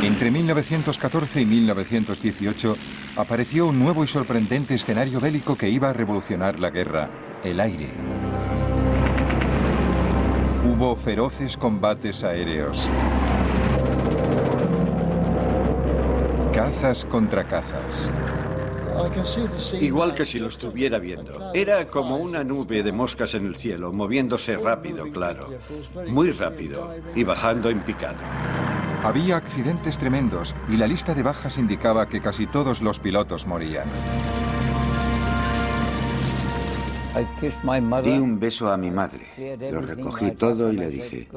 Entre 1914 y 1918 apareció un nuevo y sorprendente escenario bélico que iba a revolucionar la guerra: el aire. Hubo feroces combates aéreos. Cazas contra cazas. Igual que si lo estuviera viendo. Era como una nube de moscas en el cielo, moviéndose rápido, claro. Muy rápido y bajando en picado. Había accidentes tremendos y la lista de bajas indicaba que casi todos los pilotos morían. Di un beso a mi madre. Lo recogí todo y le dije: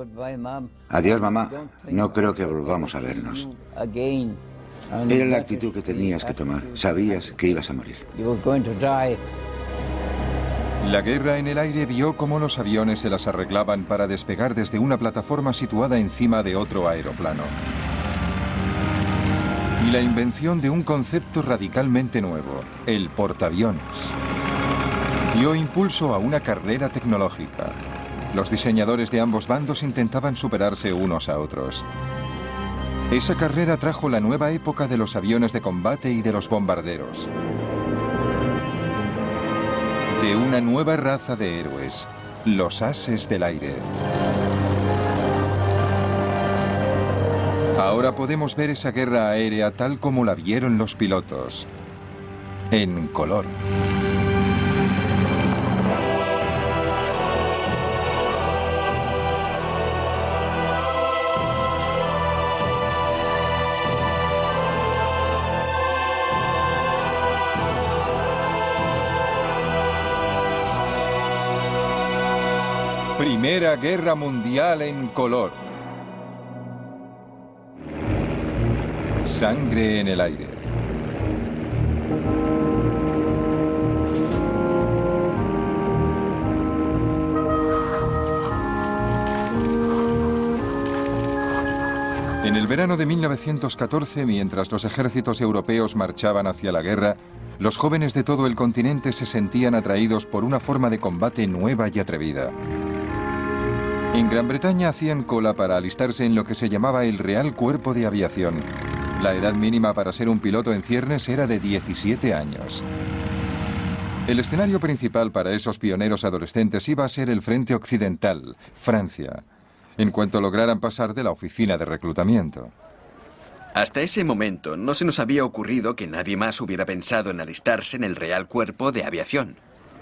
adiós, mamá. No creo que volvamos a vernos. Era la actitud que tenías que tomar. Sabías que ibas a morir. La guerra en el aire vio cómo los aviones se las arreglaban para despegar desde una plataforma situada encima de otro aeroplano. Y la invención de un concepto radicalmente nuevo: el portaaviones. Dio impulso a una carrera tecnológica. Los diseñadores de ambos bandos intentaban superarse unos a otros. Esa carrera trajo la nueva época de los aviones de combate y de los bombarderos. De una nueva raza de héroes, los ases del aire. Ahora podemos ver esa guerra aérea tal como la vieron los pilotos, en color. Primera Guerra Mundial en color. Sangre en el aire. En el verano de 1914, mientras los ejércitos europeos marchaban hacia la guerra, los jóvenes de todo el continente se sentían atraídos por una forma de combate nueva y atrevida. En Gran Bretaña hacían cola para alistarse en lo que se llamaba el Real Cuerpo de Aviación. La edad mínima para ser un piloto en ciernes era de 17 años. El escenario principal para esos pioneros adolescentes iba a ser el frente occidental, Francia, en cuanto lograran pasar de la oficina de reclutamiento. Hasta ese momento no se nos había ocurrido que nadie más hubiera pensado en alistarse en el Real Cuerpo de Aviación.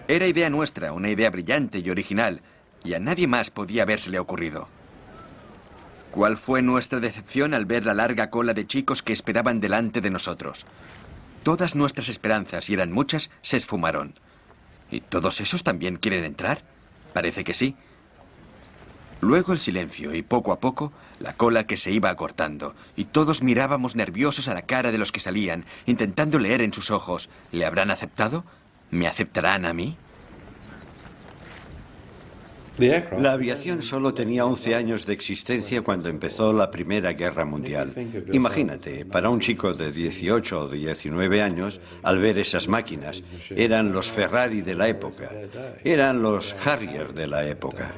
Era idea nuestra, una idea brillante y original, y a nadie más podía habérsele ocurrido. ¿Cuál fue nuestra decepción al ver la larga cola de chicos que esperaban delante de nosotros? Todas nuestras esperanzas, y eran muchas, se esfumaron. ¿Y todos esos también quieren entrar? Parece que sí. Luego el silencio y poco a poco la cola que se iba acortando, y todos mirábamos nerviosos a la cara de los que salían, intentando leer en sus ojos: ¿le habrán aceptado? ¿Me aceptarán a mí? La aviación solo tenía 11 años de existencia cuando empezó la Primera Guerra Mundial. Imagínate, para un chico de 18 o 19 años, al ver esas máquinas, eran los Ferrari de la época, eran los Harrier de la época.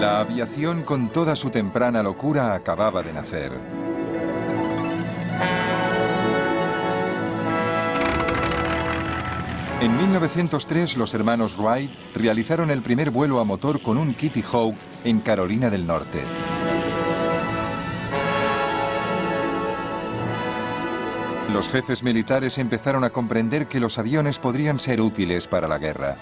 La aviación, con toda su temprana locura, acababa de nacer. En 1903, los hermanos Wright realizaron el primer vuelo a motor con un Kitty Hawk en Carolina del Norte. Los jefes militares empezaron a comprender que los aviones podrían ser útiles para la guerra.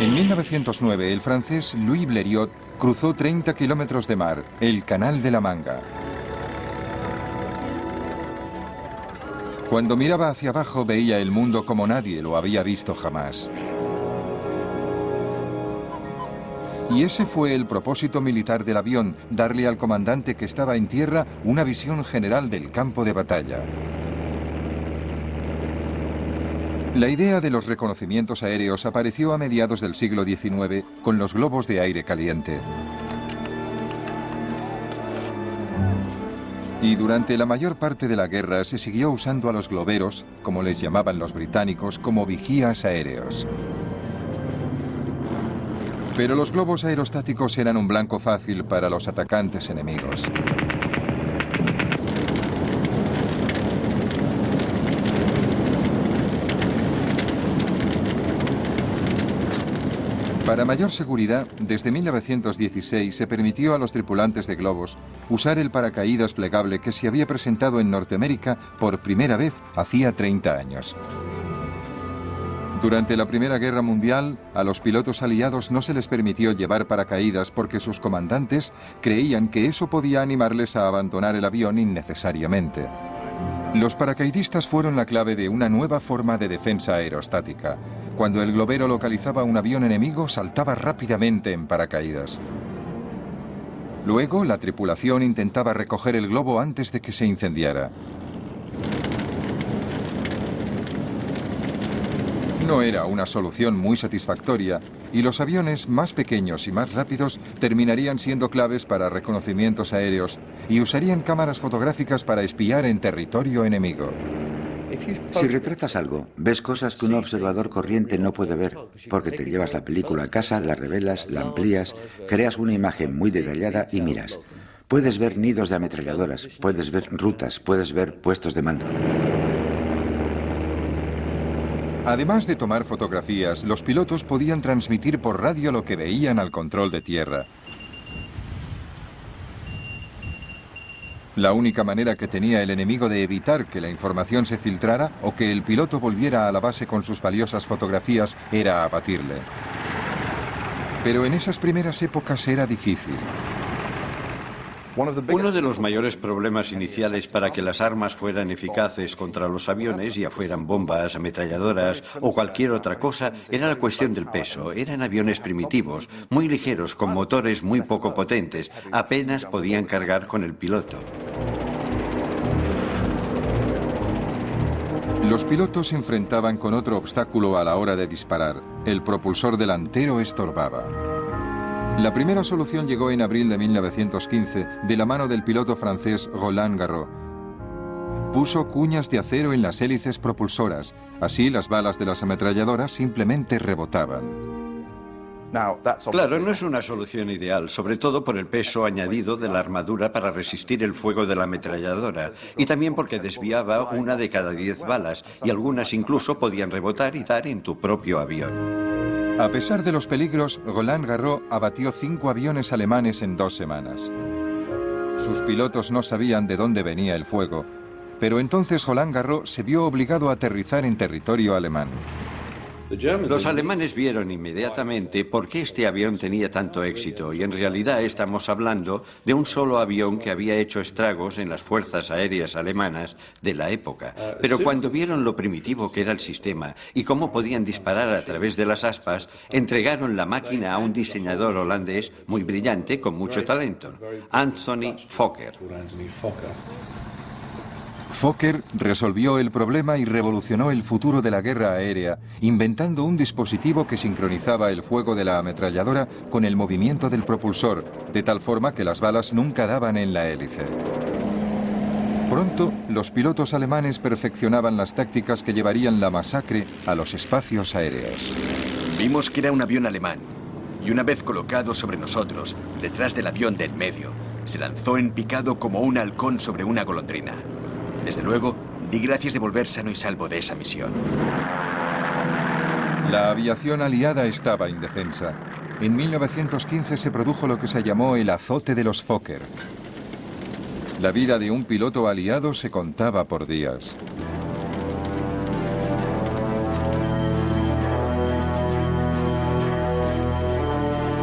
En 1909, el francés Louis Blériot cruzó 30 kilómetros de mar, el Canal de la Manga. Cuando miraba hacia abajo veía el mundo como nadie lo había visto jamás. Y ese fue el propósito militar del avión: darle al comandante que estaba en tierra una visión general del campo de batalla. La idea de los reconocimientos aéreos apareció a mediados del siglo XIX con los globos de aire caliente. Y durante la mayor parte de la guerra se siguió usando a los globeros, como les llamaban los británicos, como vigías aéreos. Pero los globos aerostáticos eran un blanco fácil para los atacantes enemigos. Para mayor seguridad, desde 1916 se permitió a los tripulantes de globos usar el paracaídas plegable que se había presentado en Norteamérica por primera vez hacía 30 años. Durante la Primera Guerra Mundial, a los pilotos aliados no se les permitió llevar paracaídas porque sus comandantes creían que eso podía animarles a abandonar el avión innecesariamente. Los paracaidistas fueron la clave de una nueva forma de defensa aerostática. Cuando el globero localizaba un avión enemigo, saltaba rápidamente en paracaídas. Luego, la tripulación intentaba recoger el globo antes de que se incendiara. No era una solución muy satisfactoria y los aviones más pequeños y más rápidos terminarían siendo claves para reconocimientos aéreos y usarían cámaras fotográficas para espiar en territorio enemigo. Si retratas algo, ves cosas que un observador corriente no puede ver, porque te llevas la película a casa, la revelas, la amplías, creas una imagen muy detallada y miras. Puedes ver nidos de ametralladoras, puedes ver rutas, puedes ver puestos de mando. Además de tomar fotografías, los pilotos podían transmitir por radio lo que veían al control de tierra. La única manera que tenía el enemigo de evitar que la información se filtrara o que el piloto volviera a la base con sus valiosas fotografías era abatirle. Pero en esas primeras épocas era difícil. Uno de los mayores problemas iniciales para que las armas fueran eficaces contra los aviones, ya fueran bombas, ametralladoras o cualquier otra cosa, era la cuestión del peso. Eran aviones primitivos, muy ligeros, con motores muy poco potentes. Apenas podían cargar con el piloto. Los pilotos se enfrentaban con otro obstáculo a la hora de disparar. El propulsor delantero estorbaba. La primera solución llegó en abril de 1915 de la mano del piloto francés Roland Garros. Puso cuñas de acero en las hélices propulsoras, así las balas de las ametralladoras simplemente rebotaban. Claro, no es una solución ideal, sobre todo por el peso añadido de la armadura para resistir el fuego de la ametralladora, y también porque desviaba 1 de cada 10 balas, y algunas incluso podían rebotar y dar en tu propio avión. A pesar de los peligros, Roland Garros abatió 5 aviones alemanes en 2 semanas. Sus pilotos no sabían de dónde venía el fuego, pero entonces Roland Garros se vio obligado a aterrizar en territorio alemán. Los alemanes vieron inmediatamente por qué este avión tenía tanto éxito, y en realidad estamos hablando de un solo avión que había hecho estragos en las fuerzas aéreas alemanas de la época. Pero cuando vieron lo primitivo que era el sistema y cómo podían disparar a través de las aspas, entregaron la máquina a un diseñador holandés muy brillante con mucho talento, Anthony Fokker. Fokker resolvió el problema y revolucionó el futuro de la guerra aérea, inventando un dispositivo que sincronizaba el fuego de la ametralladora con el movimiento del propulsor, de tal forma que las balas nunca daban en la hélice. Pronto, los pilotos alemanes perfeccionaban las tácticas que llevarían la masacre a los espacios aéreos. Vimos que era un avión alemán, y una vez colocado sobre nosotros, detrás del avión de en medio, se lanzó en picado como un halcón sobre una golondrina. Desde luego, di gracias de volver sano y salvo de esa misión. La aviación aliada estaba indefensa. En 1915 se produjo lo que se llamó el azote de los Fokker. La vida de un piloto aliado se contaba por días.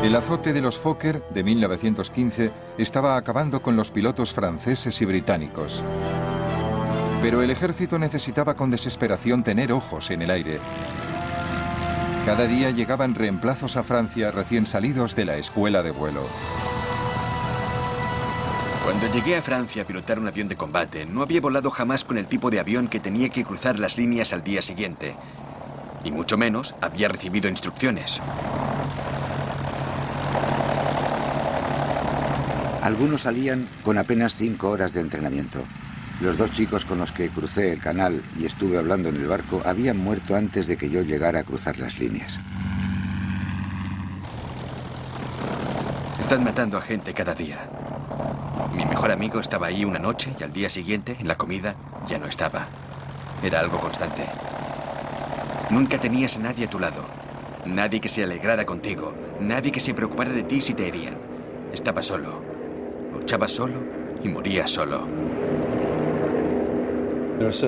El azote de los Fokker de 1915 estaba acabando con los pilotos franceses y británicos. Pero el ejército necesitaba con desesperación tener ojos en el aire. Cada día llegaban reemplazos a Francia recién salidos de la escuela de vuelo. Cuando llegué a Francia a pilotar un avión de combate, no había volado jamás con el tipo de avión que tenía que cruzar las líneas al día siguiente. Y mucho menos había recibido instrucciones. Algunos salían con apenas 5 horas de entrenamiento. Los 2 chicos con los que crucé el canal y estuve hablando en el barco habían muerto antes de que yo llegara a cruzar las líneas. Están matando a gente cada día. Mi mejor amigo estaba ahí una noche y al día siguiente, en la comida, ya no estaba. Era algo constante. Nunca tenías a nadie a tu lado. Nadie que se alegrara contigo. Nadie que se preocupara de ti si te herían. Estabas solo. Luchabas solo y morías solo.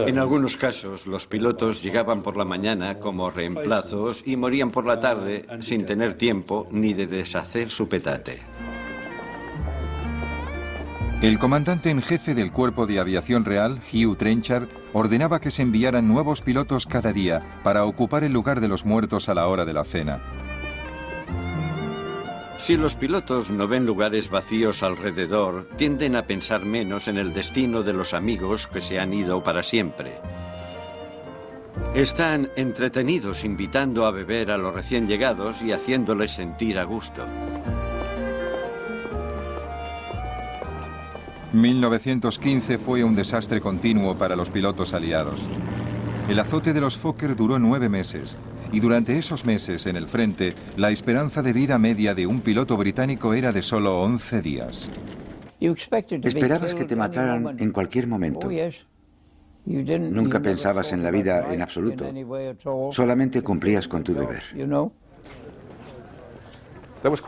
En algunos casos, los pilotos llegaban por la mañana como reemplazos y morían por la tarde sin tener tiempo ni de deshacer su petate. El comandante en jefe del Cuerpo de Aviación Real, Hugh Trenchard, ordenaba que se enviaran nuevos pilotos cada día para ocupar el lugar de los muertos a la hora de la cena. Si los pilotos no ven lugares vacíos alrededor, tienden a pensar menos en el destino de los amigos que se han ido para siempre. Están entretenidos invitando a beber a los recién llegados y haciéndoles sentir a gusto. 1915 fue un desastre continuo para los pilotos aliados. El azote de los Fokker duró 9 meses, y durante esos meses en el frente, la esperanza de vida media de un piloto británico era de solo 11 días. Esperabas que te mataran en cualquier momento. Nunca pensabas en la vida en absoluto. Solamente cumplías con tu deber.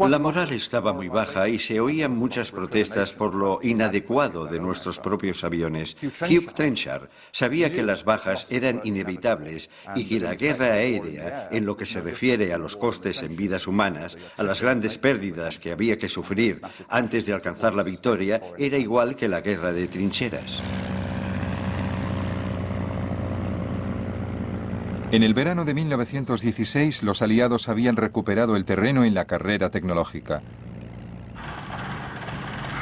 La moral estaba muy baja y se oían muchas protestas por lo inadecuado de nuestros propios aviones. Hugh Trenchard sabía que las bajas eran inevitables y que la guerra aérea, en lo que se refiere a los costes en vidas humanas, a las grandes pérdidas que había que sufrir antes de alcanzar la victoria, era igual que la guerra de trincheras. En el verano de 1916, los aliados habían recuperado el terreno en la carrera tecnológica.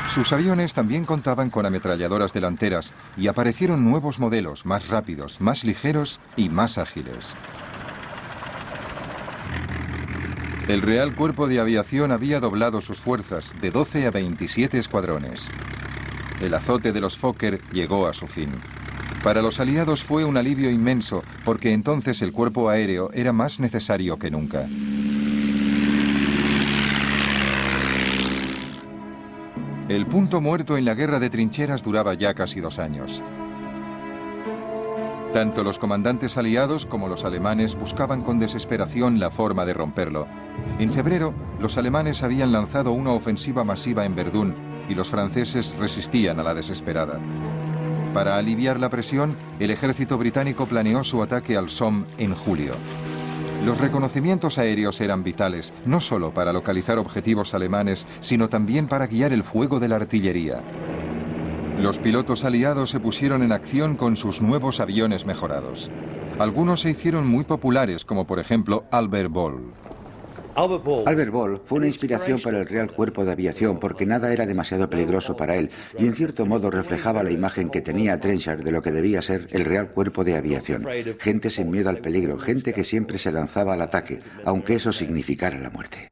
Sus aviones también contaban con ametralladoras delanteras y aparecieron nuevos modelos más rápidos, más ligeros y más ágiles. El Real Cuerpo de Aviación había doblado sus fuerzas de 12 a 27 escuadrones. El azote de los Fokker llegó a su fin. Para los aliados fue un alivio inmenso, porque entonces el cuerpo aéreo era más necesario que nunca. El punto muerto en la guerra de trincheras duraba ya casi 2 años. Tanto los comandantes aliados como los alemanes buscaban con desesperación la forma de romperlo. En febrero, los alemanes habían lanzado una ofensiva masiva en Verdún y los franceses resistían a la desesperada. Para aliviar la presión, el ejército británico planeó su ataque al Somme en julio. Los reconocimientos aéreos eran vitales, no solo para localizar objetivos alemanes, sino también para guiar el fuego de la artillería. Los pilotos aliados se pusieron en acción con sus nuevos aviones mejorados. Algunos se hicieron muy populares, como por ejemplo Albert Ball. Albert Ball fue una inspiración para el Real Cuerpo de Aviación porque nada era demasiado peligroso para él y en cierto modo reflejaba la imagen que tenía Trenchard de lo que debía ser el Real Cuerpo de Aviación. Gente sin miedo al peligro, gente que siempre se lanzaba al ataque, aunque eso significara la muerte.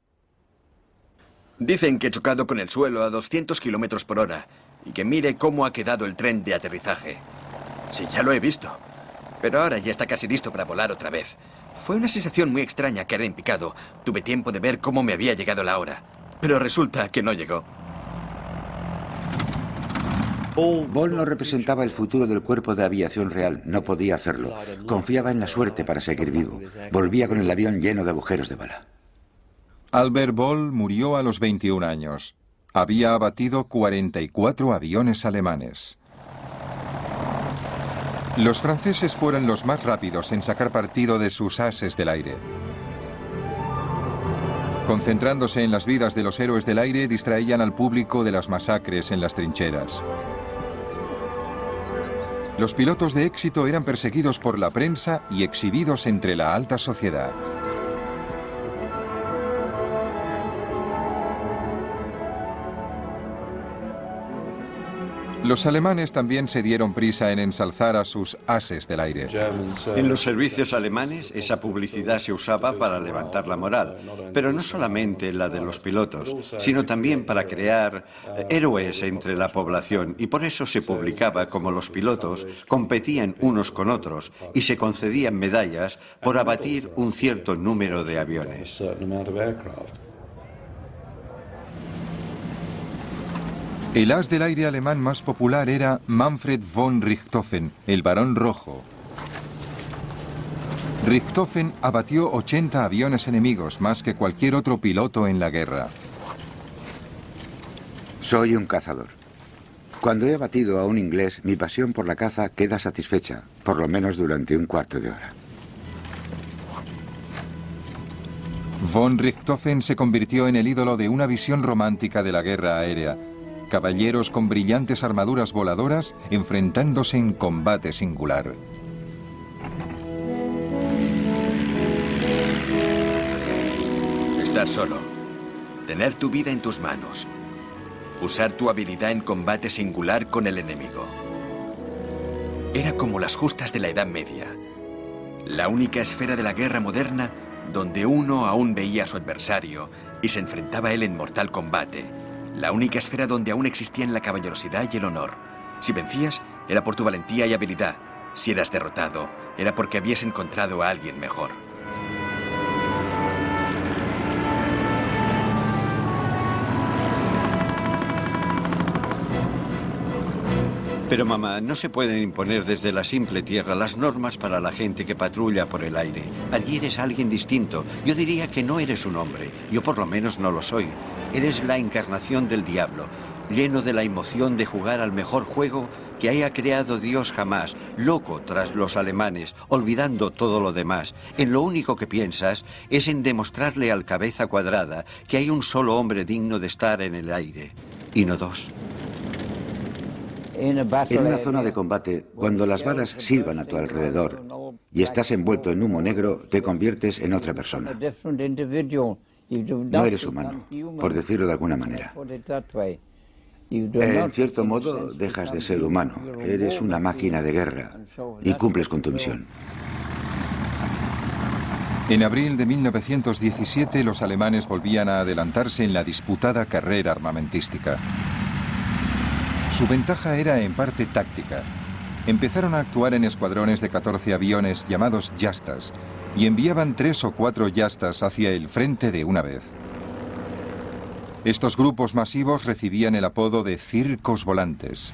Dicen que he chocado con el suelo a 200 kilómetros por hora y que mire cómo ha quedado el tren de aterrizaje. Sí, ya lo he visto. Pero ahora ya está casi listo para volar otra vez. Fue una sensación muy extraña caer en picado. Tuve tiempo de ver cómo me había llegado la hora. Pero resulta que no llegó. Ball no representaba el futuro del Cuerpo de Aviación Real. No podía hacerlo. Confiaba en la suerte para seguir vivo. Volvía con el avión lleno de agujeros de bala. Albert Ball murió a los 21 años. Había abatido 44 aviones alemanes. Los franceses fueron los más rápidos en sacar partido de sus ases del aire. Concentrándose en las vidas de los héroes del aire, distraían al público de las masacres en las trincheras. Los pilotos de éxito eran perseguidos por la prensa y exhibidos entre la alta sociedad. Los alemanes también se dieron prisa en ensalzar a sus ases del aire. En los servicios alemanes, esa publicidad se usaba para levantar la moral, pero no solamente la de los pilotos, sino también para crear héroes entre la población, y por eso se publicaba como los pilotos competían unos con otros y se concedían medallas por abatir un cierto número de aviones. El as del aire alemán más popular era Manfred von Richthofen, el Barón Rojo. Richthofen abatió 80 aviones enemigos, más que cualquier otro piloto en la guerra. Soy un cazador. Cuando he abatido a un inglés, mi pasión por la caza queda satisfecha, por lo menos durante un cuarto de hora. Von Richthofen se convirtió en el ídolo de una visión romántica de la guerra aérea. Caballeros con brillantes armaduras voladoras enfrentándose en combate singular. Estar solo. Tener tu vida en tus manos. Usar tu habilidad en combate singular con el enemigo. Era como las justas de la Edad Media. La única esfera de la guerra moderna donde uno aún veía a su adversario y se enfrentaba a él en mortal combate. La única esfera donde aún existían la caballerosidad y el honor. Si vencías, era por tu valentía y habilidad. Si eras derrotado, era porque habías encontrado a alguien mejor. Pero mamá, no se pueden imponer desde la simple tierra las normas para la gente que patrulla por el aire. Allí eres alguien distinto. Yo diría que no eres un hombre. Yo por lo menos no lo soy. Eres la encarnación del diablo, lleno de la emoción de jugar al mejor juego que haya creado Dios jamás, loco tras los alemanes, olvidando todo lo demás. En lo único que piensas es en demostrarle al cabeza cuadrada que hay un solo hombre digno de estar en el aire, y no dos. En una zona de combate, cuando las balas silban a tu alrededor y estás envuelto en humo negro, te conviertes en otra persona. No eres humano, por decirlo de alguna manera. En cierto modo, dejas de ser humano. Eres una máquina de guerra y cumples con tu misión. En abril de 1917, los alemanes volvían a adelantarse en la disputada carrera armamentística. Su ventaja era en parte táctica. Empezaron a actuar en escuadrones de 14 aviones llamados Jastas y enviaban 3 o 4 Jastas hacia el frente de una vez. Estos grupos masivos recibían el apodo de circos volantes.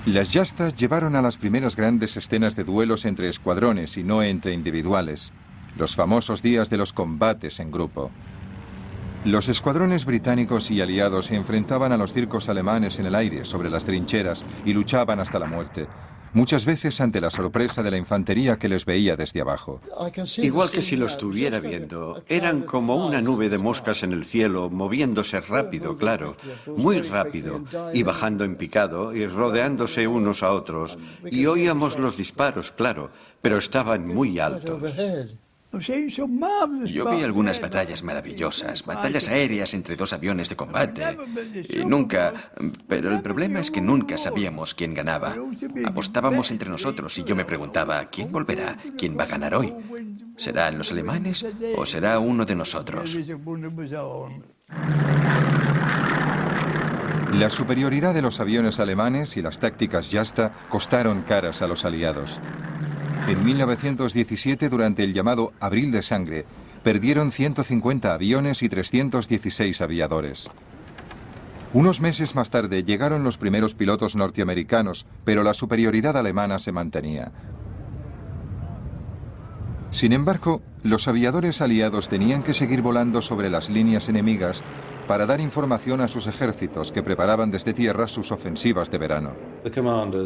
Las Jastas llevaron a las primeras grandes escenas de duelos entre escuadrones y no entre individuales, los famosos días de los combates en grupo. Los escuadrones británicos y aliados se enfrentaban a los circos alemanes en el aire, sobre las trincheras, y luchaban hasta la muerte, muchas veces ante la sorpresa de la infantería que les veía desde abajo. Igual que si lo estuviera viendo, eran como una nube de moscas en el cielo, moviéndose rápido, claro, muy rápido, y bajando en picado, y rodeándose unos a otros, y oíamos los disparos, claro, pero estaban muy altos. Yo vi algunas batallas maravillosas, batallas aéreas entre 2 aviones de combate. Y nunca... Pero el problema es que nunca sabíamos quién ganaba. Apostábamos entre nosotros y yo me preguntaba, ¿quién volverá? ¿Quién va a ganar hoy? ¿Serán los alemanes o será uno de nosotros? La superioridad de los aviones alemanes y las tácticas Jasta costaron caras a los aliados. En 1917, durante el llamado Abril de Sangre, perdieron 150 aviones y 316 aviadores. Unos meses más tarde llegaron los primeros pilotos norteamericanos, pero la superioridad alemana se mantenía. Sin embargo, los aviadores aliados tenían que seguir volando sobre las líneas enemigas para dar información a sus ejércitos que preparaban desde tierra sus ofensivas de verano.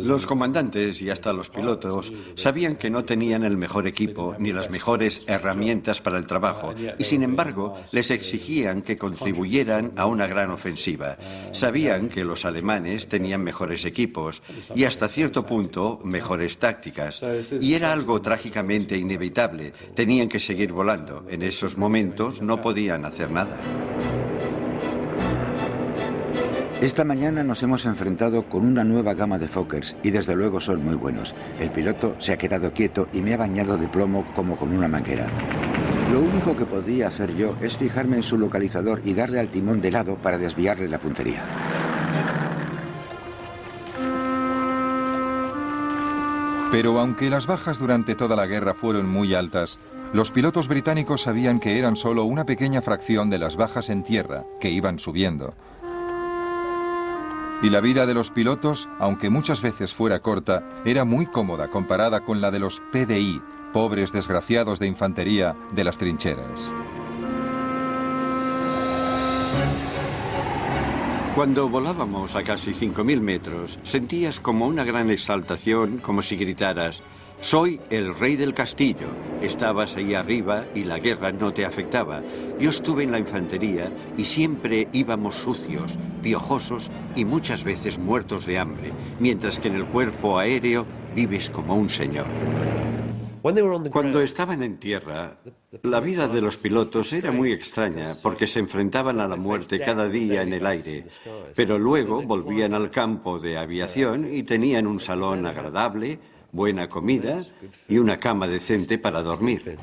Los comandantes y hasta los pilotos sabían que no tenían el mejor equipo ni las mejores herramientas para el trabajo y sin embargo les exigían que contribuyeran a una gran ofensiva. Sabían que los alemanes tenían mejores equipos y hasta cierto punto mejores tácticas y era algo trágicamente inevitable. Tenían que seguir volando. En esos momentos no podían hacer nada. Esta mañana nos hemos enfrentado con una nueva gama de Fokkers y desde luego son muy buenos. El piloto se ha quedado quieto y me ha bañado de plomo como con una manguera. Lo único que podía hacer yo es fijarme en su localizador y darle al timón de lado para desviarle la puntería. Pero aunque las bajas durante toda la guerra fueron muy altas, los pilotos británicos sabían que eran solo una pequeña fracción de las bajas en tierra, que iban subiendo. Y la vida de los pilotos, aunque muchas veces fuera corta, era muy cómoda comparada con la de los PDI, pobres desgraciados de infantería de las trincheras. Cuando volábamos a casi 5.000 metros, sentías como una gran exaltación, como si gritaras: «Soy el rey del castillo». Estabas ahí arriba y la guerra no te afectaba. Yo estuve en la infantería y siempre íbamos sucios, piojosos y muchas veces muertos de hambre, mientras que en el cuerpo aéreo vives como un señor. Cuando estaban en tierra, la vida de los pilotos era muy extraña porque se enfrentaban a la muerte cada día en el aire, pero luego volvían al campo de aviación y tenían un salón agradable, buena comida y una cama decente para dormir.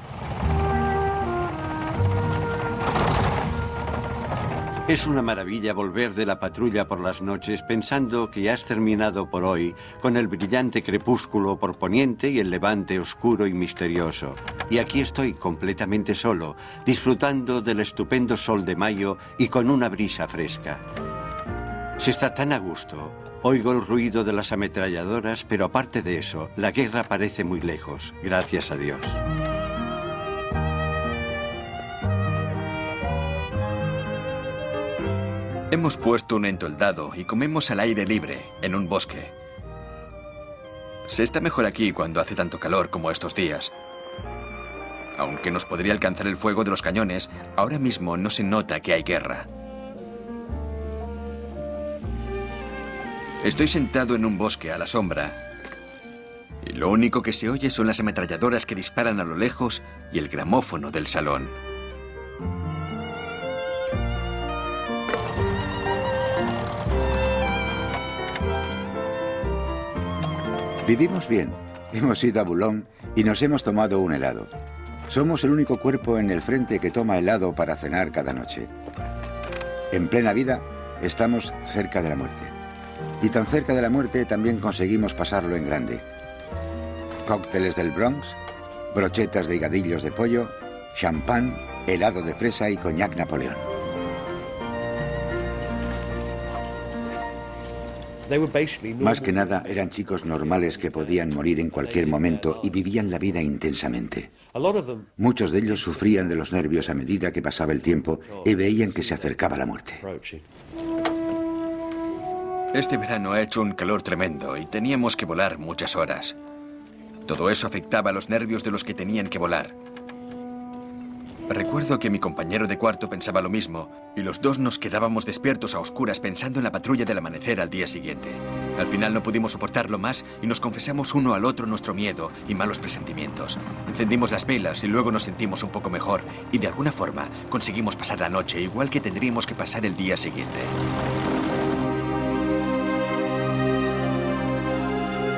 Es una maravilla volver de la patrulla por las noches pensando que has terminado por hoy con el brillante crepúsculo por poniente y el levante oscuro y misterioso. Y aquí estoy completamente solo, disfrutando del estupendo sol de mayo y con una brisa fresca. Se está tan a gusto. Oigo el ruido de las ametralladoras, pero aparte de eso, la guerra parece muy lejos, gracias a Dios. Hemos puesto un entoldado y comemos al aire libre, en un bosque. Se está mejor aquí cuando hace tanto calor como estos días. Aunque nos podría alcanzar el fuego de los cañones, ahora mismo no se nota que hay guerra. Estoy sentado en un bosque a la sombra y lo único que se oye son las ametralladoras que disparan a lo lejos y el gramófono del salón. Vivimos bien. Hemos ido a Boulogne y nos hemos tomado un helado. Somos el único cuerpo en el frente que toma helado para cenar cada noche. En plena vida, estamos cerca de la muerte. Y tan cerca de la muerte también conseguimos pasarlo en grande. Cócteles del Bronx, brochetas de higadillos de pollo, champán, helado de fresa y coñac Napoleón. Más que nada eran chicos normales que podían morir en cualquier momento y vivían la vida intensamente. Muchos de ellos sufrían de los nervios a medida que pasaba el tiempo y veían que se acercaba la muerte. Este verano ha hecho un calor tremendo y teníamos que volar muchas horas. Todo eso afectaba a los nervios de los que tenían que volar. Recuerdo que mi compañero de cuarto pensaba lo mismo y los dos nos quedábamos despiertos a oscuras pensando en la patrulla del amanecer al día siguiente. Al final no pudimos soportarlo más y nos confesamos uno al otro nuestro miedo y malos presentimientos. Encendimos las velas y luego nos sentimos un poco mejor y de alguna forma conseguimos pasar la noche igual que tendríamos que pasar el día siguiente.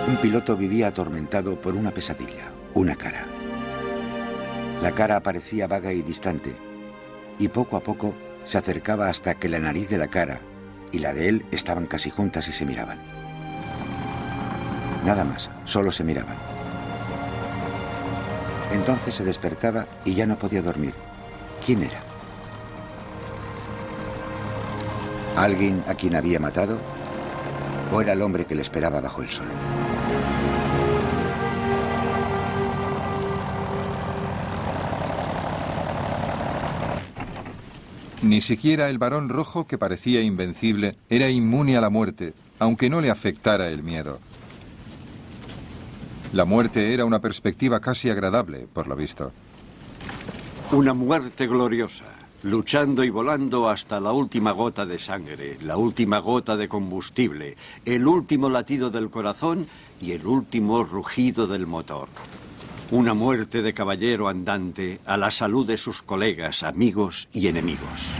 Un piloto vivía atormentado por una pesadilla, una cara. La cara parecía vaga y distante, y poco a poco se acercaba hasta que la nariz de la cara y la de él estaban casi juntas y se miraban. Nada más, solo se miraban. Entonces se despertaba y ya no podía dormir. ¿Quién era? ¿Alguien a quien había matado? ¿O era el hombre que le esperaba bajo el sol? Ni siquiera el varón rojo, que parecía invencible, era inmune a la muerte, aunque no le afectara el miedo. La muerte era una perspectiva casi agradable, por lo visto. Una muerte gloriosa, luchando y volando hasta la última gota de sangre, la última gota de combustible, el último latido del corazón y el último rugido del motor. Una muerte de caballero andante a la salud de sus colegas, amigos y enemigos.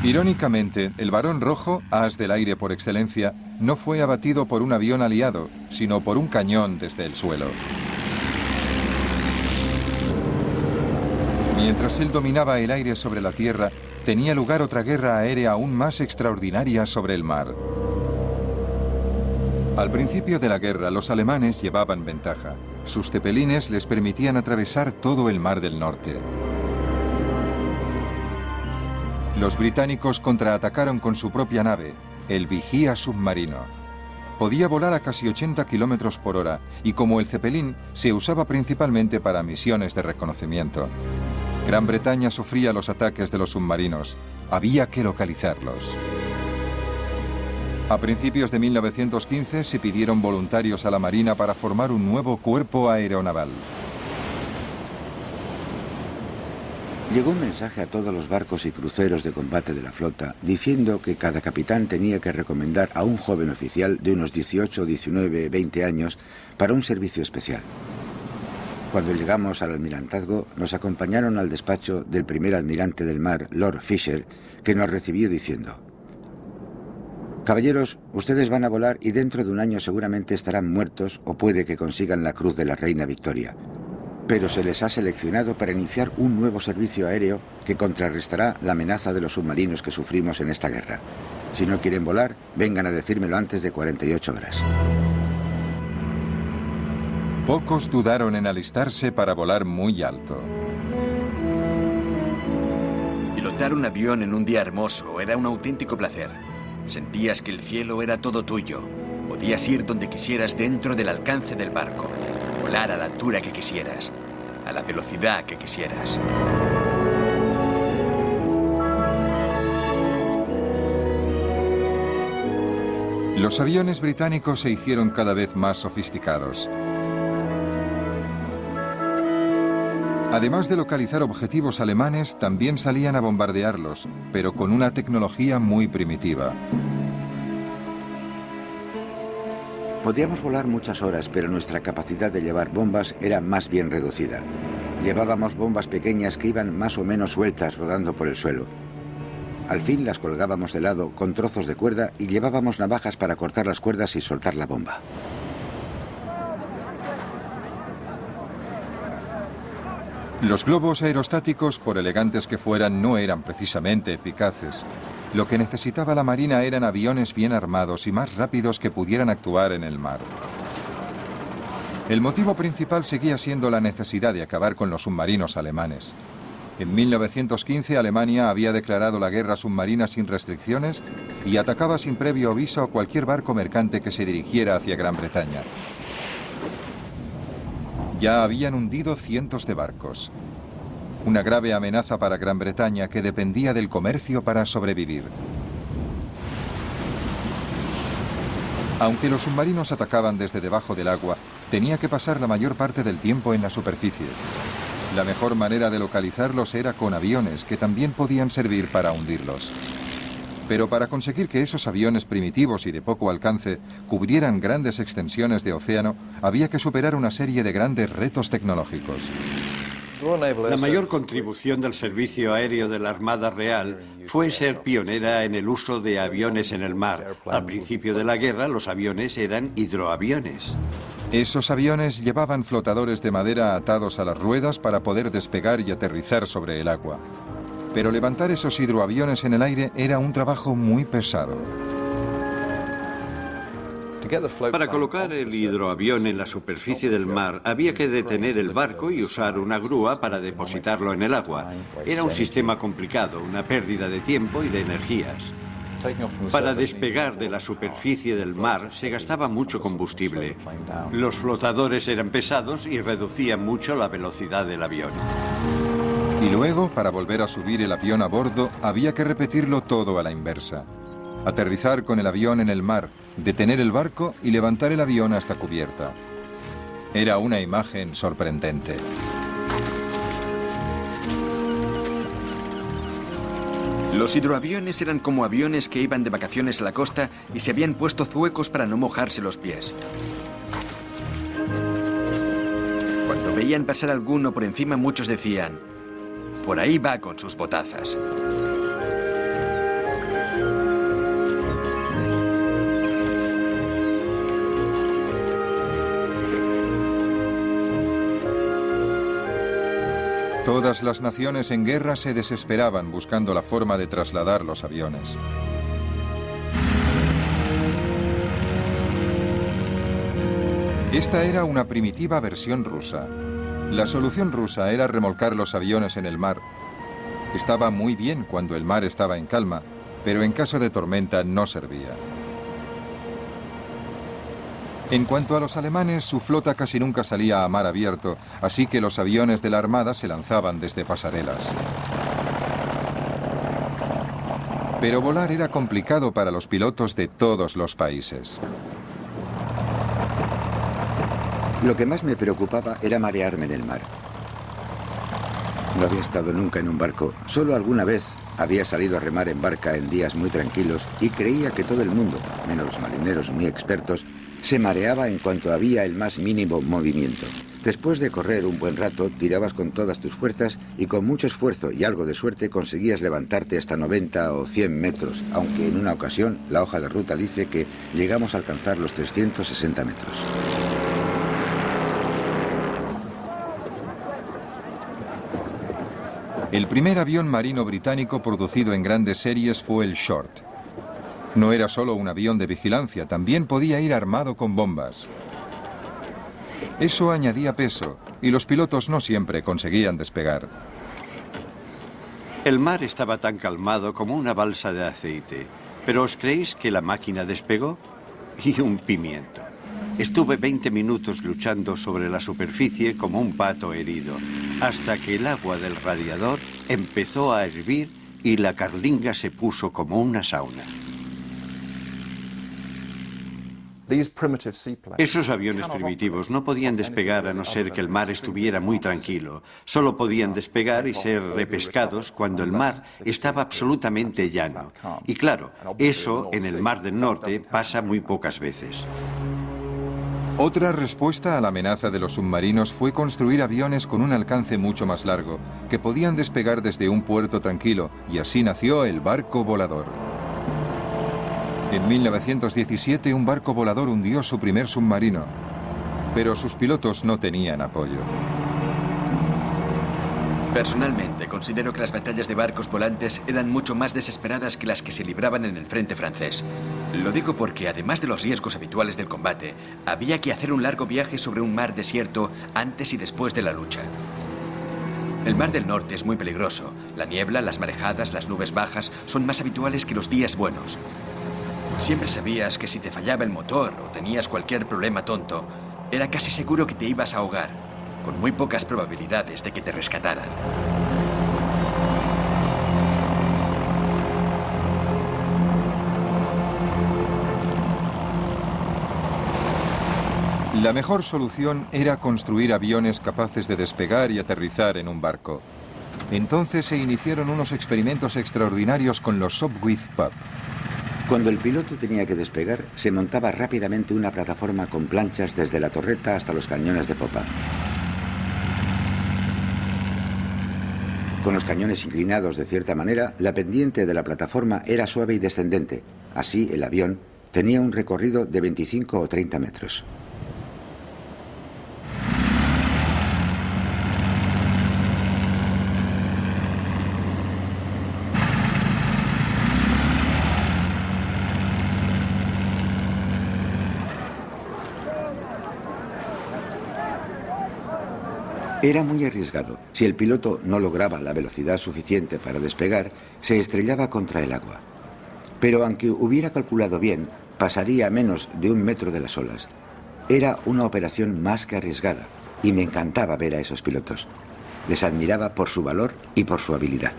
Irónicamente, el Barón Rojo, as del aire por excelencia, no fue abatido por un avión aliado, sino por un cañón desde el suelo. Mientras él dominaba el aire sobre la tierra, tenía lugar otra guerra aérea aún más extraordinaria sobre el mar. Al principio de la guerra, los alemanes llevaban ventaja. Sus cepelines les permitían atravesar todo el Mar del Norte. Los británicos contraatacaron con su propia nave, el Vigía submarino. Podía volar a casi 80 kilómetros por hora y, como el Zeppelin, se usaba principalmente para misiones de reconocimiento. Gran Bretaña sufría los ataques de los submarinos. Había que localizarlos. A principios de 1915 se pidieron voluntarios a la Marina para formar un nuevo cuerpo aeronaval. Llegó un mensaje a todos los barcos y cruceros de combate de la flota diciendo que cada capitán tenía que recomendar a un joven oficial de unos 18, 19, 20 años para un servicio especial. Cuando llegamos al almirantazgo, nos acompañaron al despacho del primer almirante del mar, Lord Fisher, que nos recibió diciendo: caballeros, ustedes van a volar y dentro de un año seguramente estarán muertos o puede que consigan la Cruz de la Reina Victoria. Pero se les ha seleccionado para iniciar un nuevo servicio aéreo que contrarrestará la amenaza de los submarinos que sufrimos en esta guerra. Si no quieren volar, vengan a decírmelo antes de 48 horas. Pocos dudaron en alistarse para volar muy alto. Pilotar un avión en un día hermoso era un auténtico placer. Sentías que el cielo era todo tuyo. Podías ir donde quisieras dentro del alcance del barco. Volar a la altura que quisieras, a la velocidad que quisieras. Los aviones británicos se hicieron cada vez más sofisticados. Además de localizar objetivos alemanes, también salían a bombardearlos, pero con una tecnología muy primitiva. Podíamos volar muchas horas, pero nuestra capacidad de llevar bombas era más bien reducida. Llevábamos bombas pequeñas que iban más o menos sueltas rodando por el suelo. Al fin las colgábamos de lado con trozos de cuerda y llevábamos navajas para cortar las cuerdas y soltar la bomba. Los globos aerostáticos, por elegantes que fueran, no eran precisamente eficaces. Lo que necesitaba la Marina eran aviones bien armados y más rápidos que pudieran actuar en el mar. El motivo principal seguía siendo la necesidad de acabar con los submarinos alemanes. En 1915 Alemania había declarado la guerra submarina sin restricciones y atacaba sin previo aviso a cualquier barco mercante que se dirigiera hacia Gran Bretaña. Ya habían hundido cientos de barcos. Una grave amenaza para Gran Bretaña que dependía del comercio para sobrevivir. Aunque los submarinos atacaban desde debajo del agua, tenía que pasar la mayor parte del tiempo en la superficie. La mejor manera de localizarlos era con aviones, que también podían servir para hundirlos. Pero para conseguir que esos aviones primitivos y de poco alcance cubrieran grandes extensiones de océano, había que superar una serie de grandes retos tecnológicos. La mayor contribución del servicio aéreo de la Armada Real fue ser pionera en el uso de aviones en el mar. Al principio de la guerra, los aviones eran hidroaviones. Esos aviones llevaban flotadores de madera atados a las ruedas para poder despegar y aterrizar sobre el agua. Pero levantar esos hidroaviones en el aire era un trabajo muy pesado. Para colocar el hidroavión en la superficie del mar, había que detener el barco y usar una grúa para depositarlo en el agua. Era un sistema complicado, una pérdida de tiempo y de energías. Para despegar de la superficie del mar se gastaba mucho combustible. Los flotadores eran pesados y reducían mucho la velocidad del avión. Y luego, para volver a subir el avión a bordo, había que repetirlo todo a la inversa. Aterrizar con el avión en el mar, detener el barco y levantar el avión hasta cubierta. Era una imagen sorprendente. Los hidroaviones eran como aviones que iban de vacaciones a la costa y se habían puesto zuecos para no mojarse los pies. Cuando veían pasar alguno por encima, muchos decían: por ahí va con sus botazas. Todas las naciones en guerra se desesperaban buscando la forma de trasladar los aviones. Esta era una primitiva versión rusa. La solución rusa era remolcar los aviones en el mar. Estaba muy bien cuando el mar estaba en calma, pero en caso de tormenta no servía. En cuanto a los alemanes, su flota casi nunca salía a mar abierto, así que los aviones de la Armada se lanzaban desde pasarelas. Pero volar era complicado para los pilotos de todos los países. Lo que más me preocupaba era marearme en el mar. No había estado nunca en un barco, solo alguna vez había salido a remar en barca en días muy tranquilos y creía que todo el mundo, menos los marineros muy expertos, se mareaba en cuanto había el más mínimo movimiento. Después de correr un buen rato, tirabas con todas tus fuerzas y con mucho esfuerzo y algo de suerte conseguías levantarte hasta 90 o 100 metros, aunque en una ocasión la hoja de ruta dice que llegamos a alcanzar los 360 metros. El primer avión marino británico producido en grandes series fue el Short. No era solo un avión de vigilancia, también podía ir armado con bombas. Eso añadía peso y los pilotos no siempre conseguían despegar. El mar estaba tan calmado como una balsa de aceite. ¿Pero os creéis que la máquina despegó? Y un pimiento. Estuve 20 minutos luchando sobre la superficie como un pato herido, hasta que el agua del radiador empezó a hervir y la carlinga se puso como una sauna. Esos aviones primitivos no podían despegar a no ser que el mar estuviera muy tranquilo. Solo podían despegar y ser repescados cuando el mar estaba absolutamente llano. Y claro, eso en el Mar del Norte pasa muy pocas veces. Otra respuesta a la amenaza de los submarinos fue construir aviones con un alcance mucho más largo, que podían despegar desde un puerto tranquilo, y así nació el barco volador. En 1917 un barco volador hundió su primer submarino, pero sus pilotos no tenían apoyo. Personalmente, considero que las batallas de barcos volantes eran mucho más desesperadas que las que se libraban en el frente francés. Lo digo porque, además de los riesgos habituales del combate, había que hacer un largo viaje sobre un mar desierto antes y después de la lucha. El Mar del Norte es muy peligroso. La niebla, las marejadas, las nubes bajas son más habituales que los días buenos. Siempre sabías que si te fallaba el motor o tenías cualquier problema tonto, era casi seguro que te ibas a ahogar, con muy pocas probabilidades de que te rescataran. La mejor solución era construir aviones capaces de despegar y aterrizar en un barco. Entonces se iniciaron unos experimentos extraordinarios con los Sopwith Pup. Cuando el piloto tenía que despegar, se montaba rápidamente una plataforma con planchas desde la torreta hasta los cañones de popa. Con los cañones inclinados de cierta manera, la pendiente de la plataforma era suave y descendente. Así, el avión tenía un recorrido de 25 o 30 metros. Era muy arriesgado. Si el piloto no lograba la velocidad suficiente para despegar, se estrellaba contra el agua. Pero aunque hubiera calculado bien, pasaría a menos de 1 metro de las olas. Era una operación más que arriesgada, y me encantaba ver a esos pilotos. Les admiraba por su valor y por su habilidad.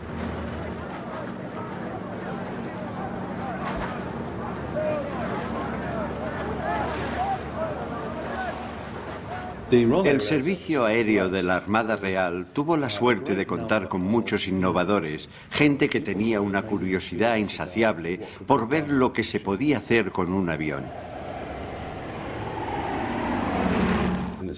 El Servicio Aéreo de la Armada Real tuvo la suerte de contar con muchos innovadores, gente que tenía una curiosidad insaciable por ver lo que se podía hacer con un avión.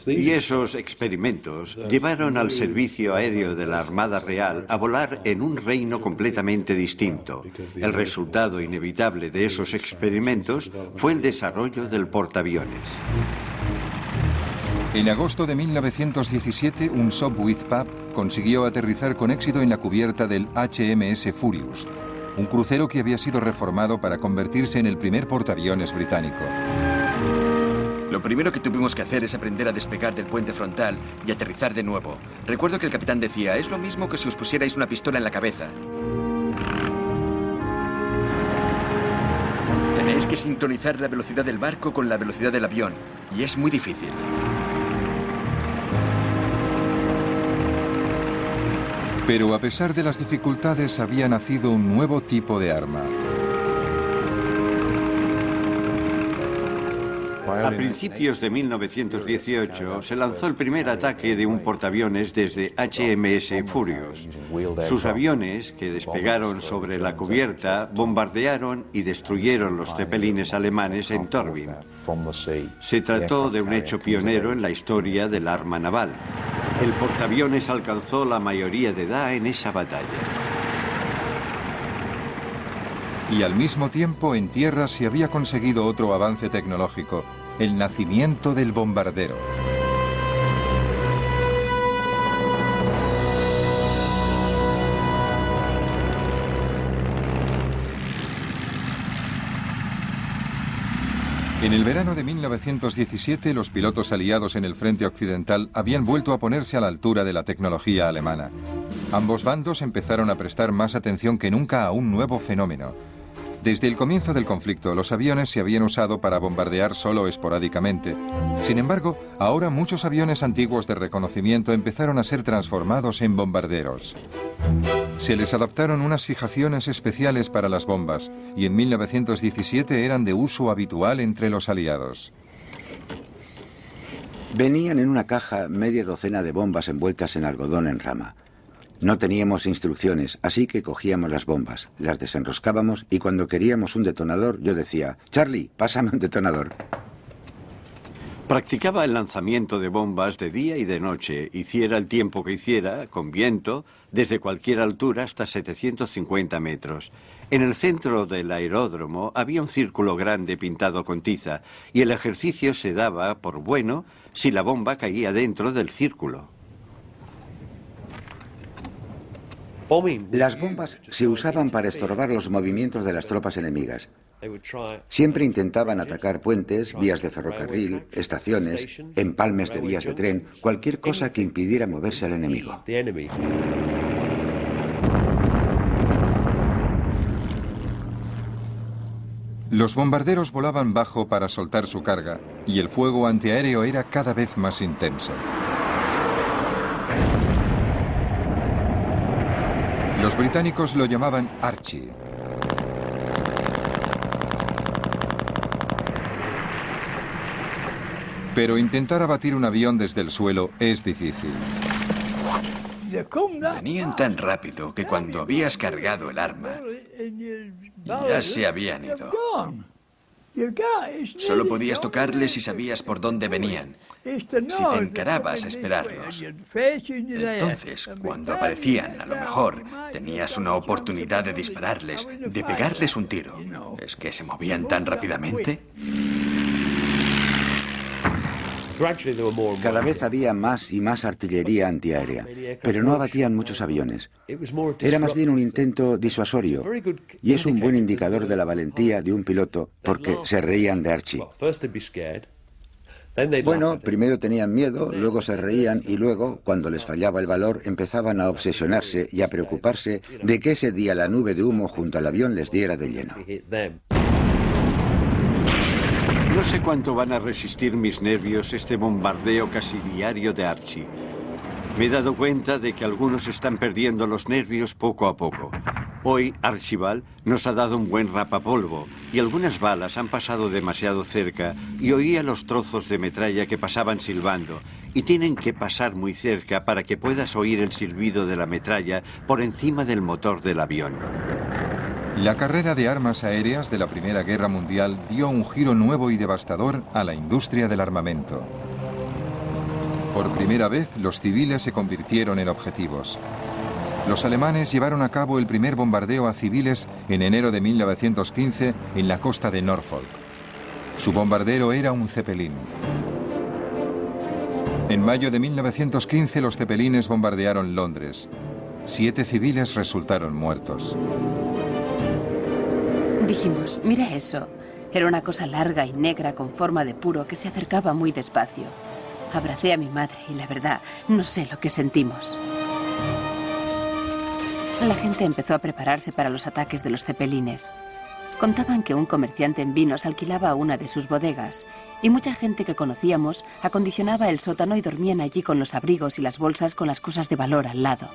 Y esos experimentos llevaron al Servicio Aéreo de la Armada Real a volar en un reino completamente distinto. El resultado inevitable de esos experimentos fue el desarrollo del portaaviones. En agosto de 1917, un Sopwith Pup consiguió aterrizar con éxito en la cubierta del HMS Furious, un crucero que había sido reformado para convertirse en el primer portaaviones británico. Lo primero que tuvimos que hacer es aprender a despegar del puente frontal y aterrizar de nuevo. Recuerdo que el capitán decía, es lo mismo que si os pusierais una pistola en la cabeza. Tenéis que sincronizar la velocidad del barco con la velocidad del avión, y es muy difícil. Pero a pesar de las dificultades, había nacido un nuevo tipo de arma. A principios de 1918 se lanzó el primer ataque de un portaaviones desde HMS Furious. Sus aviones, que despegaron sobre la cubierta, bombardearon y destruyeron los zeppelines alemanes en Torbium. Se trató de un hecho pionero en la historia del arma naval. El portaaviones alcanzó la mayoría de edad en esa batalla. Y al mismo tiempo, en tierra se había conseguido otro avance tecnológico: el nacimiento del bombardero. En el verano de 1917, los pilotos aliados en el frente occidental habían vuelto a ponerse a la altura de la tecnología alemana. Ambos bandos empezaron a prestar más atención que nunca a un nuevo fenómeno. Desde el comienzo del conflicto, los aviones se habían usado para bombardear solo esporádicamente. Sin embargo, ahora muchos aviones antiguos de reconocimiento empezaron a ser transformados en bombarderos. Se les adaptaron unas fijaciones especiales para las bombas, y en 1917 eran de uso habitual entre los aliados. Venían en una caja media docena de bombas envueltas en algodón en rama. No teníamos instrucciones, así que cogíamos las bombas, las desenroscábamos y cuando queríamos un detonador yo decía, Charlie, pásame un detonador. Practicaba el lanzamiento de bombas de día y de noche, hiciera el tiempo que hiciera, con viento, desde cualquier altura hasta 750 metros. En el centro del aeródromo había un círculo grande pintado con tiza y el ejercicio se daba por bueno si la bomba caía dentro del círculo. Las bombas se usaban para estorbar los movimientos de las tropas enemigas. Siempre intentaban atacar puentes, vías de ferrocarril, estaciones, empalmes de vías de tren, cualquier cosa que impidiera moverse al enemigo. Los bombarderos volaban bajo para soltar su carga, y el fuego antiaéreo era cada vez más intenso. Los británicos lo llamaban Archie. Pero intentar abatir un avión desde el suelo es difícil. Venían tan rápido que cuando habías cargado el arma, ya se habían ido. Solo podías tocarles si sabías por dónde venían, si te encarabas a esperarlos. Entonces, cuando aparecían, a lo mejor, tenías una oportunidad de dispararles, de pegarles un tiro. ¿Es que se movían tan rápidamente? Cada vez había más y más artillería antiaérea, pero no abatían muchos aviones. Era más bien un intento disuasorio, y es un buen indicador de la valentía de un piloto porque se reían de Archie. Bueno, primero tenían miedo, luego se reían y luego, cuando les fallaba el valor, empezaban a obsesionarse y a preocuparse de que ese día la nube de humo junto al avión les diera de lleno. No sé cuánto van a resistir mis nervios este bombardeo casi diario de Archie. Me he dado cuenta de que algunos están perdiendo los nervios poco a poco. Hoy Archibald nos ha dado un buen rapapolvo y algunas balas han pasado demasiado cerca y oía los trozos de metralla que pasaban silbando y tienen que pasar muy cerca para que puedas oír el silbido de la metralla por encima del motor del avión. La carrera de armas aéreas de la Primera Guerra Mundial dio un giro nuevo y devastador a la industria del armamento. Por primera vez, los civiles se convirtieron en objetivos. Los alemanes llevaron a cabo el primer bombardeo a civiles en enero de 1915 en la costa de Norfolk. Su bombardero era un Zeppelin. En mayo de 1915 los cepelines bombardearon Londres. 7 civiles resultaron muertos. Dijimos, mira eso. Era una cosa larga y negra con forma de puro que se acercaba muy despacio. Abracé a mi madre y la verdad, no sé lo que sentimos. La gente empezó a prepararse para los ataques de los cepelines. Contaban que un comerciante en vinos alquilaba una de sus bodegas y mucha gente que conocíamos acondicionaba el sótano y dormían allí con los abrigos y las bolsas con las cosas de valor al lado.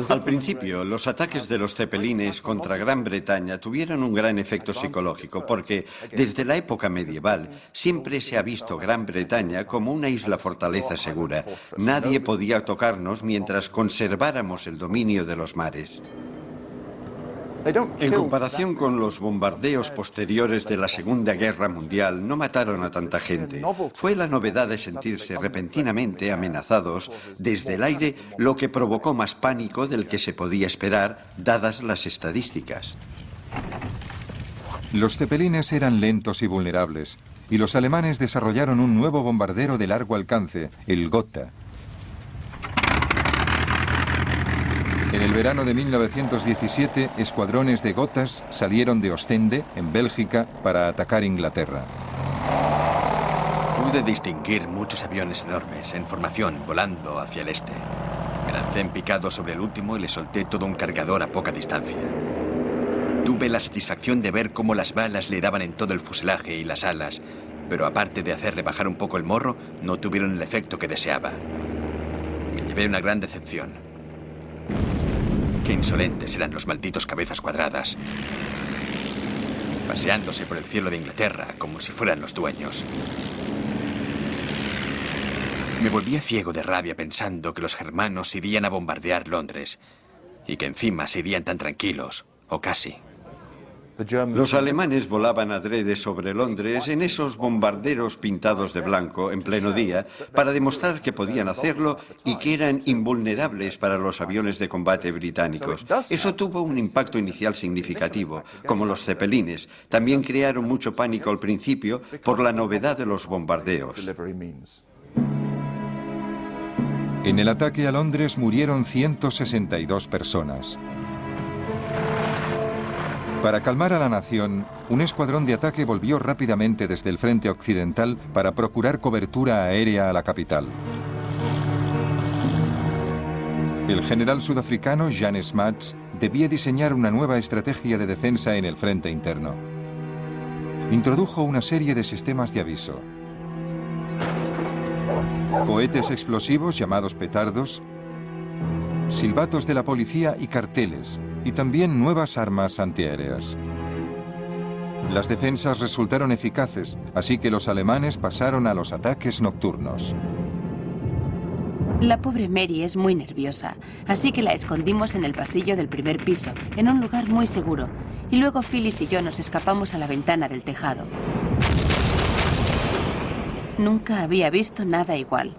Al principio, los ataques de los cepelines contra Gran Bretaña tuvieron un gran efecto psicológico porque desde la época medieval siempre se ha visto Gran Bretaña como una isla fortaleza segura. Nadie podía tocarnos mientras conserváramos el dominio de los mares. En comparación con los bombardeos posteriores de la Segunda Guerra Mundial, no mataron a tanta gente. Fue la novedad de sentirse repentinamente amenazados desde el aire lo que provocó más pánico del que se podía esperar, dadas las estadísticas. Los cepelines eran lentos y vulnerables, y los alemanes desarrollaron un nuevo bombardero de largo alcance, el Gotha. En el verano de 1917, escuadrones de Gothas salieron de Ostende, en Bélgica, para atacar Inglaterra. Pude distinguir muchos aviones enormes en formación volando hacia el este. Me lancé en picado sobre el último y le solté todo un cargador a poca distancia. Tuve la satisfacción de ver cómo las balas le daban en todo el fuselaje y las alas, pero aparte de hacerle bajar un poco el morro, no tuvieron el efecto que deseaba. Me llevé una gran decepción. Qué insolentes eran los malditos cabezas cuadradas, paseándose por el cielo de Inglaterra como si fueran los dueños. Me volvía ciego de rabia pensando que los germanos irían a bombardear Londres y que encima se irían tan tranquilos, o casi. Los alemanes volaban adrede sobre Londres en esos bombarderos pintados de blanco en pleno día para demostrar que podían hacerlo y que eran invulnerables para los aviones de combate británicos. Eso tuvo un impacto inicial significativo, como los cepelines. También crearon mucho pánico al principio por la novedad de los bombardeos. En el ataque a Londres murieron 162 personas. Para calmar a la nación, un escuadrón de ataque volvió rápidamente desde el frente occidental para procurar cobertura aérea a la capital. El general sudafricano Jan Smuts debía diseñar una nueva estrategia de defensa en el frente interno. Introdujo una serie de sistemas de aviso. Cohetes explosivos llamados petardos, silbatos de la policía y carteles, y también nuevas armas antiaéreas. Las defensas resultaron eficaces, así que los alemanes pasaron a los ataques nocturnos. La pobre Mary es muy nerviosa, así que la escondimos en el pasillo del primer piso, en un lugar muy seguro, y luego Phyllis y yo nos escapamos a la ventana del tejado. Nunca había visto nada igual.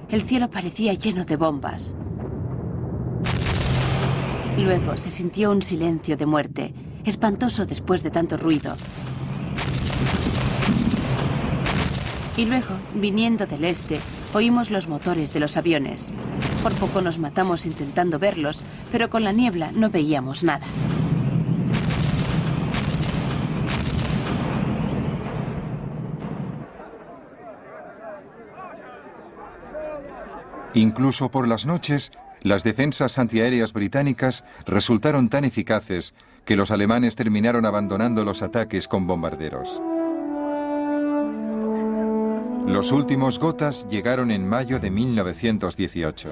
El cielo parecía lleno de bombas. Luego se sintió un silencio de muerte, espantoso después de tanto ruido. Y luego, viniendo del este, oímos los motores de los aviones. Por poco nos matamos intentando verlos, pero con la niebla no veíamos nada. Incluso por las noches, las defensas antiaéreas británicas resultaron tan eficaces que los alemanes terminaron abandonando los ataques con bombarderos. Los últimos Gothas llegaron en mayo de 1918.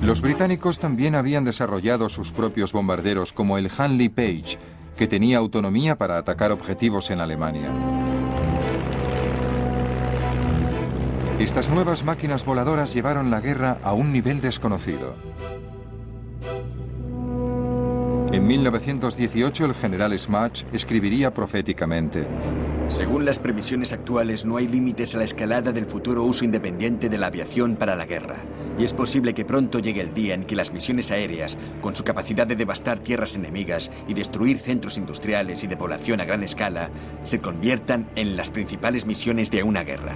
Los británicos también habían desarrollado sus propios bombarderos como el Handley Page, que tenía autonomía para atacar objetivos en Alemania. Estas nuevas máquinas voladoras llevaron la guerra a un nivel desconocido. En En 1918 el general Smuts escribiría proféticamente: según las previsiones actuales, no hay límites a la escalada del futuro uso independiente de la aviación para la guerra. Y es posible que pronto llegue el día en que las misiones aéreas, con su capacidad de devastar tierras enemigas y destruir centros industriales y de población a gran escala, se conviertan en las principales misiones de una guerra.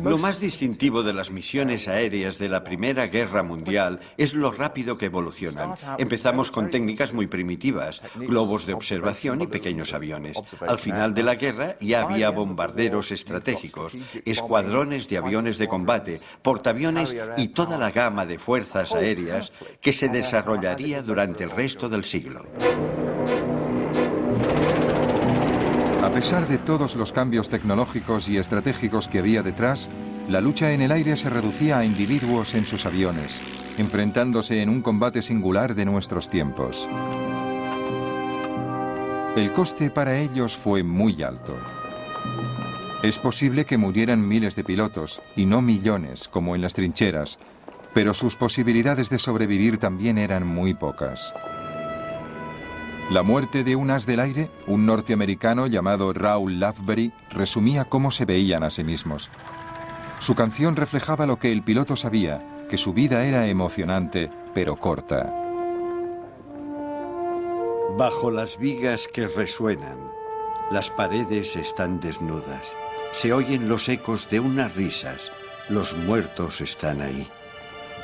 Lo más distintivo de las misiones aéreas de la Primera Guerra Mundial es lo rápido que evolucionan. Empezamos con técnicas muy primitivas, globos de observación y pequeños aviones. Al final de la guerra ya había bombarderos estratégicos, escuadrones de aviones de combate, portaaviones y toda la gama de fuerzas aéreas que se desarrollaría durante el resto del siglo. A pesar de todos los cambios tecnológicos y estratégicos que había detrás, la lucha en el aire se reducía a individuos en sus aviones, enfrentándose en un combate singular de nuestros tiempos. El coste para ellos fue muy alto. Es posible que murieran miles de pilotos, y no millones, como en las trincheras, pero sus posibilidades de sobrevivir también eran muy pocas. La muerte de un as del aire, un norteamericano llamado Raoul Loveberry, resumía cómo se veían a sí mismos. Su canción reflejaba lo que el piloto sabía, que su vida era emocionante, pero corta. Bajo las vigas que resuenan, las paredes están desnudas. Se oyen los ecos de unas risas. Los muertos están ahí.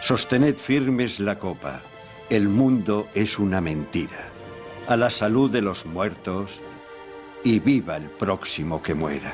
Sostened firmes la copa. El mundo es una mentira. A la salud de los muertos y viva el próximo que muera.